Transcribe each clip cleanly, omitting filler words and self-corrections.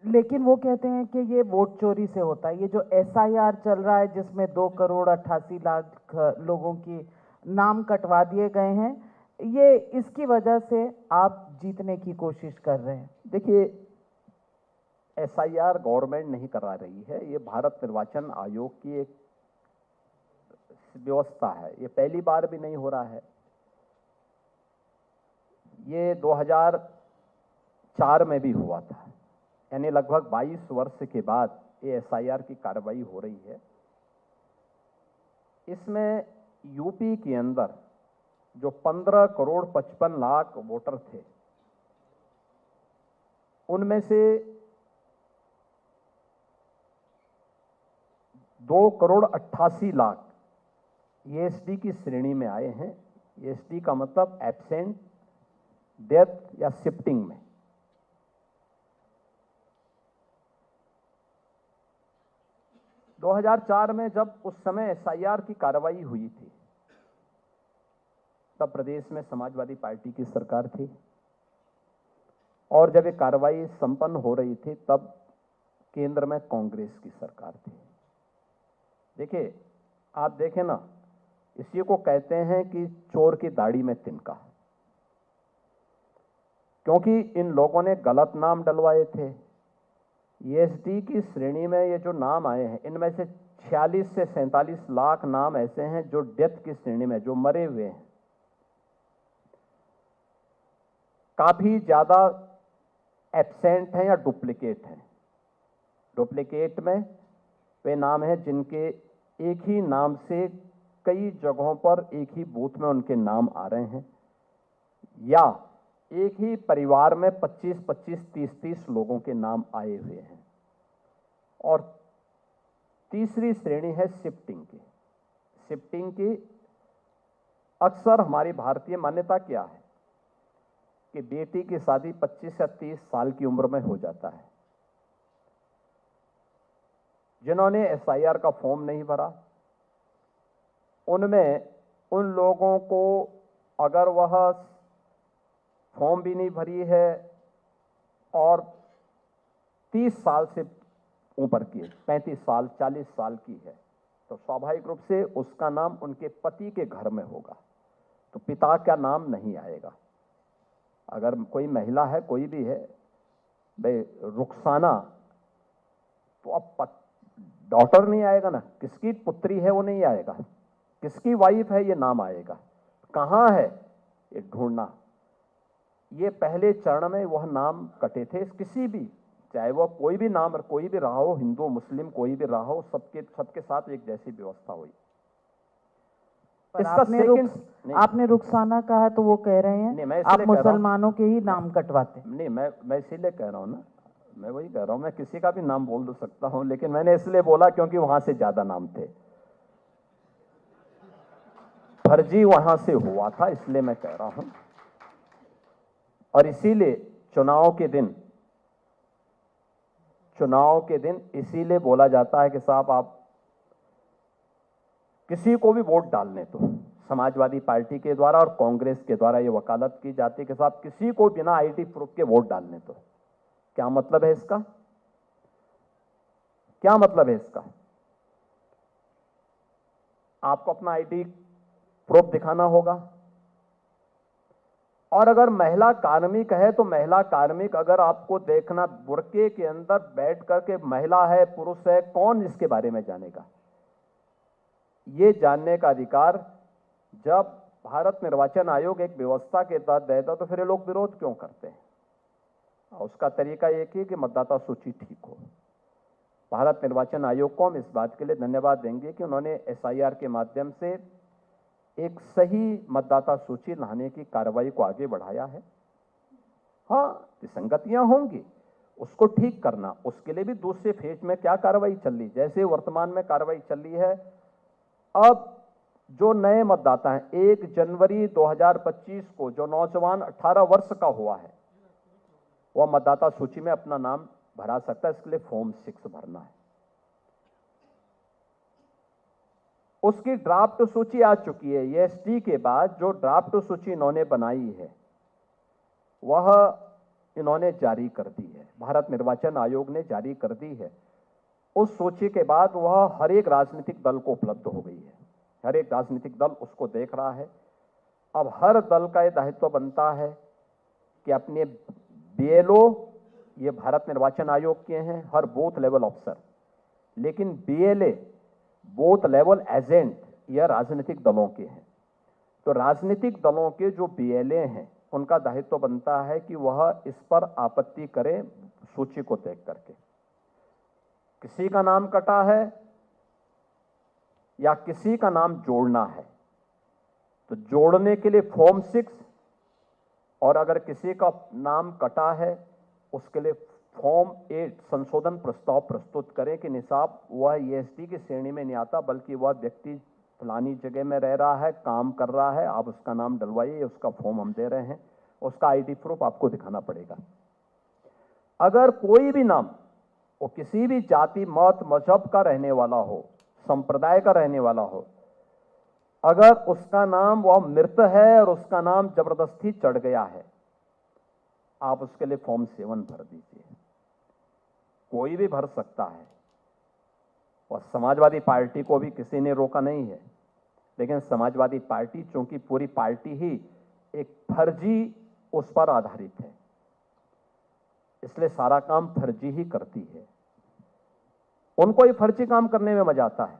लेकिन वो कहते हैं कि ये वोट चोरी से होता है। ये जो एसआईआर चल रहा है जिसमें 2 करोड़ 88 लाख लोगों की नाम कटवा दिए गए हैं, ये इसकी वजह से आप जीतने की कोशिश कर रहे हैं। देखिए, एसआईआर गवर्नमेंट नहीं करा रही है, ये भारत निर्वाचन आयोग की एक व्यवस्था है। ये पहली बार भी नहीं हो रहा है। ये 2004 में भी हुआ था, यानी लगभग 22 वर्ष के बाद ये एसआईआर की कार्रवाई हो रही है। इसमें यूपी के अंदर जो 15 करोड़ 55 लाख वोटर थे, उनमें से 2 करोड़ 88 लाख एसटी की श्रेणी में आए हैं। एसटी का मतलब एब्सेंट, डेथ या शिफ्टिंग में। दो 2004 में जब उस समय एसआईआर की कार्रवाई हुई थी, तब प्रदेश में समाजवादी पार्टी की सरकार थी, और जब ये कार्रवाई संपन्न हो रही थी तब केंद्र में कांग्रेस की सरकार थी। देखिए, आप देखें ना, इसी को कहते हैं कि चोर की दाढ़ी में तिनका, क्योंकि इन लोगों ने गलत नाम डलवाए थे। एसटी की श्रेणी में ये जो नाम आए हैं, इनमें से 46 से 47 लाख नाम ऐसे हैं जो डेथ की श्रेणी में, जो मरे हुए हैं। काफी ज्यादा एब्सेंट हैं या डुप्लीकेट हैं। डुप्लीकेट में वे नाम हैं जिनके एक ही नाम से कई जगहों पर एक ही बूथ में उनके नाम आ रहे हैं, या एक ही परिवार में 25-25, 30-30 लोगों के नाम आए हुए हैं। और तीसरी श्रेणी है शिफ्टिंग की। शिफ्टिंग की अक्सर हमारी भारतीय मान्यता क्या है कि बेटी की शादी 25 या 30 साल की उम्र में हो जाता है। जिन्होंने एसआईआर का फॉर्म नहीं भरा, उनमें उन लोगों को अगर वह फॉर्म भी नहीं भरी है और 30 साल से ऊपर की, 35 साल 40 साल की है, तो स्वाभाविक रूप से उसका नाम उनके पति के घर में होगा, तो पिता का नाम नहीं आएगा। अगर कोई महिला है, कोई भी है, भाई रुखसाना, तो अब डॉटर नहीं आएगा ना, किसकी पुत्री है वो नहीं आएगा, किसकी वाइफ है ये नाम आएगा। कहां है ये ढूंढना। ये पहले चरण में वह नाम कटे थे, किसी भी, चाहे वह कोई भी नाम, कोई भी रहा हो, हिंदू मुस्लिम कोई भी रहा हो, सबके साथ एक जैसी व्यवस्था हुई। आपने रुखसाना कहा तो वो कह रहे हैं आप मुसलमानों के ही नाम कटवाते। नहीं, मैं इसीलिए कह रहा हूं ना, मैं वही कह रहा हूं, मैं किसी का भी नाम बोल सकता हूं, लेकिन मैंने इसलिए बोला क्योंकि वहां से ज्यादा नाम थे, फर्जी वहां से हुआ था, इसलिए मैं कह रहा हूं। और इसीलिए चुनाव के दिन इसीलिए बोला जाता है कि साहब आप किसी को भी वोट डालने तो समाजवादी पार्टी के द्वारा और कांग्रेस के द्वारा ये वकालत की जाती है कि साहब किसी को बिना आईडी प्रूफ के वोट डालने तो। क्या मतलब है इसका? क्या मतलब है इसका? आपको अपना आईडी प्रूफ दिखाना होगा, और अगर महिला कार्मिक है तो महिला कार्मिक अगर आपको देखना, बुर्के के अंदर बैठ करके महिला है पुरुष है, कौन इसके बारे में जानेगा? ये जानने का अधिकार जब भारत निर्वाचन आयोग एक व्यवस्था के तहत देता तो फिर ये लोग विरोध क्यों करते हैं? उसका तरीका एक ही कि मतदाता सूची ठीक हो। भारत निर्वाचन आयोग को हम इस बात के लिए धन्यवाद देंगे कि उन्होंने एसआईआर के माध्यम से एक सही मतदाता सूची लाने की कार्रवाई को आगे बढ़ाया है। हाँ, विसंगतियां होंगी, उसको ठीक करना, उसके लिए भी दूसरे फेज में क्या कार्रवाई चल रही, जैसे वर्तमान में कार्रवाई चल रही है। अब जो नए मतदाता हैं, 1 जनवरी 2025 को जो नौजवान 18 वर्ष का हुआ है, वह मतदाता सूची में अपना नाम भरा सकता है। इसके लिए फॉर्म 6 भरना है। उसकी ड्राफ्ट सूची आ चुकी है। एसटी के बाद जो ड्राफ्ट सूची इन्होंने बनाई है वह इन्होंने जारी कर दी है। भारत निर्वाचन आयोग ने जारी कर दी है, उस सूची के बाद वह हर एक राजनीतिक दल को उपलब्ध हो गई है। हर एक राजनीतिक दल उसको देख रहा है। अब हर दल का यह दायित्व बनता है कि अपने बीएलओ, ये भारत निर्वाचन आयोग के हैं, हर बूथ लेवल अफसर, लेकिन बीएलए, बूथ लेवल एजेंट, यह राजनीतिक दलों के हैं। तो राजनीतिक दलों के जो बीएलए हैं, उनका दायित्व बनता है कि वह इस पर आपत्ति करें सूची को देख करके। किसी का नाम कटा है या किसी का नाम जोड़ना है, तो जोड़ने के लिए फॉर्म 6, और अगर किसी का नाम कटा है उसके लिए फॉर्म 8 संशोधन प्रस्ताव प्रस्तुत करें कि निसाब वह ईएसटी की श्रेणी में नहीं आता, बल्कि वह व्यक्ति फलानी जगह में रह रहा है, काम कर रहा है, आप उसका नाम डलवाइए, उसका फॉर्म हम दे रहे हैं, उसका आईडी प्रूफ आपको दिखाना पड़ेगा। अगर कोई भी नाम वो किसी भी जाति, मत, मजहब का रहने वाला हो, संप्रदाय का रहने वाला हो, अगर उसका नाम वह मृत है और उसका नाम जबरदस्ती चढ़ गया है, आप उसके लिए फॉर्म 7 भर दीजिए। कोई भी भर सकता है, और समाजवादी पार्टी को भी किसी ने रोका नहीं है, लेकिन समाजवादी पार्टी, चूंकि पूरी पार्टी ही एक फर्जी उस पर आधारित है, इसलिए सारा काम फर्जी ही करती है। उनको ये फर्जी काम करने में मजा आता है,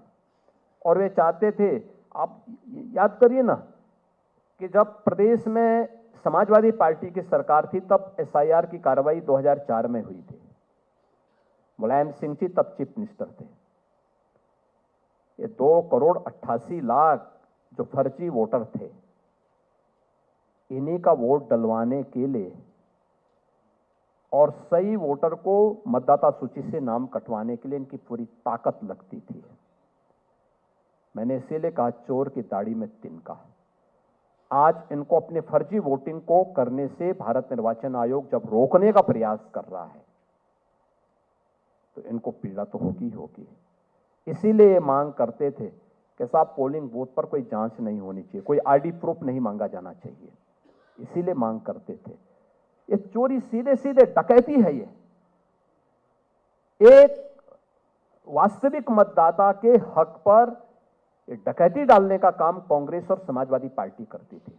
और वे चाहते थे, आप याद करिए ना, कि जब प्रदेश में समाजवादी पार्टी की सरकार थी, तब एसआईआर की कार्रवाई 2004 में हुई थी। मुलायम सिंह जी तब चीफ मिनिस्टर थे। ये 2,88,00,000 जो फर्जी वोटर थे, इन्हीं का वोट डलवाने के लिए और सही वोटर को मतदाता सूची से नाम कटवाने के लिए इनकी पूरी ताकत लगती थी। मैंने इसीलिए कहा, चोर की दाढ़ी में तिनका। आज इनको अपने फर्जी वोटिंग को करने से भारत निर्वाचन आयोग जब रोकने का प्रयास कर रहा है, तो इनको पीड़ा तो होगी होगी। इसीलिए ये मांग करते थे कि साहब, पोलिंग बूथ पर कोई जांच नहीं होनी चाहिए, कोई आईडी प्रूफ नहीं मांगा जाना चाहिए। इसीलिए मांग करते थे। ये चोरी सीधे सीधे डकैती है। ये एक वास्तविक मतदाता के हक पर ये डकैती डालने का काम कांग्रेस और समाजवादी पार्टी करती थी,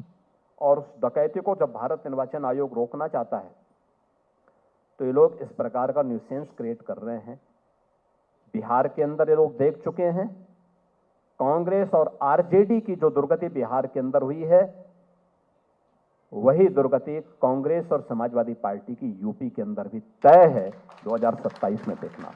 और उस डकैती को जब भारत निर्वाचन आयोग रोकना चाहता है, तो ये लोग इस प्रकार का न्यूसेंस क्रिएट कर रहे हैं। बिहार के अंदर ये लोग देख चुके हैं, कांग्रेस और आरजेडी की जो दुर्गति बिहार के अंदर हुई है, वही दुर्गति कांग्रेस और समाजवादी पार्टी की यूपी के अंदर भी तय है 2027 में। देखना।